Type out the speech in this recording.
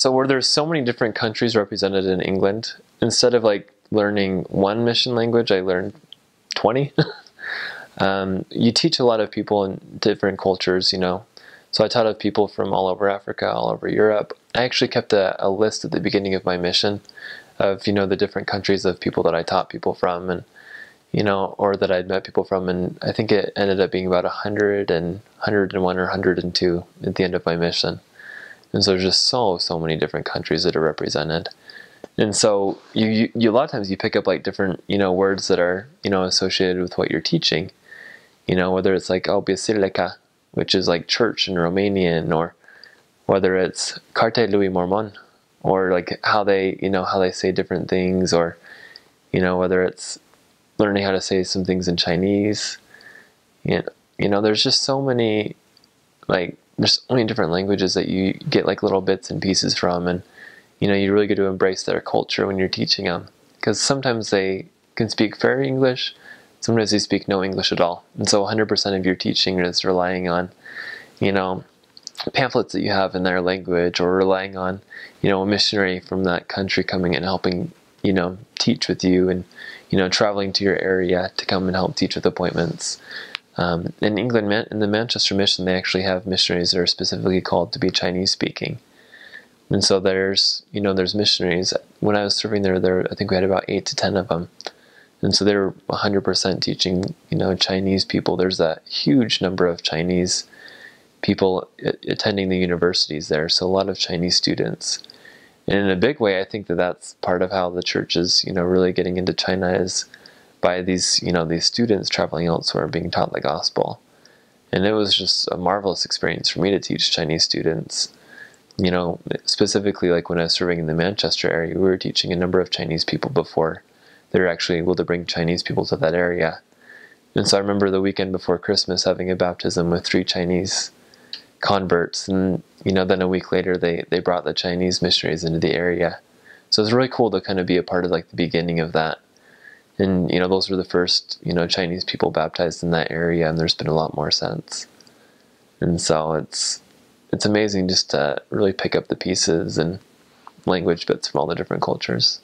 So where there's so many different countries represented in England, instead of like learning one mission language, I learned 20. You teach a lot of people in different cultures, you know. So I taught of people from all over Africa, all over Europe. I actually kept a list at the beginning of my mission of, you know, the different countries of people that I taught people from, and, you know, or that I'd met people from. And I think it ended up being about 100 and 101 or 102 at the end of my mission. And so there's just so many different countries that are represented. And so you a lot of times you pick up like different, you know, words that are, you know, associated with what you're teaching. You know, whether it's like, oh, Biserica, which is like church in Romanian, or whether it's Carte Lui Mormon, or like how they, you know, how they say different things, or, you know, whether it's learning how to say some things in Chinese. You know, there's just so many, like, there's so many different languages that you get like little bits and pieces from, and, you know, you really get to embrace their culture when you're teaching them, because sometimes they can speak fair English, sometimes they speak no English at all, and so 100% of your teaching is relying on, you know, pamphlets that you have in their language, or relying on, you know, a missionary from that country coming and helping, you know, teach with you, and, you know, traveling to your area to come and help teach with appointments. In England, in the Manchester mission, they actually have missionaries that are specifically called to be Chinese speaking. And so there's, you know, there's missionaries. When I was serving there, I think we had about 8 to 10 of them. And so they're 100% teaching, you know, Chinese people. There's a huge number of Chinese people attending the universities there, so a lot of Chinese students. And in a big way, I think that that's part of how the church is, you know, really getting into China, is by these, you know, these students traveling elsewhere being taught the gospel. And it was just a marvelous experience for me to teach Chinese students. You know, specifically like when I was serving in the Manchester area, we were teaching a number of Chinese people before they were actually able to bring Chinese people to that area. And so I remember the weekend before Christmas having a baptism with 3 Chinese converts, and, you know, then a week later they brought the Chinese missionaries into the area. So it's really cool to kind of be a part of like the beginning of that. And, you know, those were the first, you know, Chinese people baptized in that area, and there's been a lot more since. And so it's amazing just to really pick up the pieces and language bits from all the different cultures.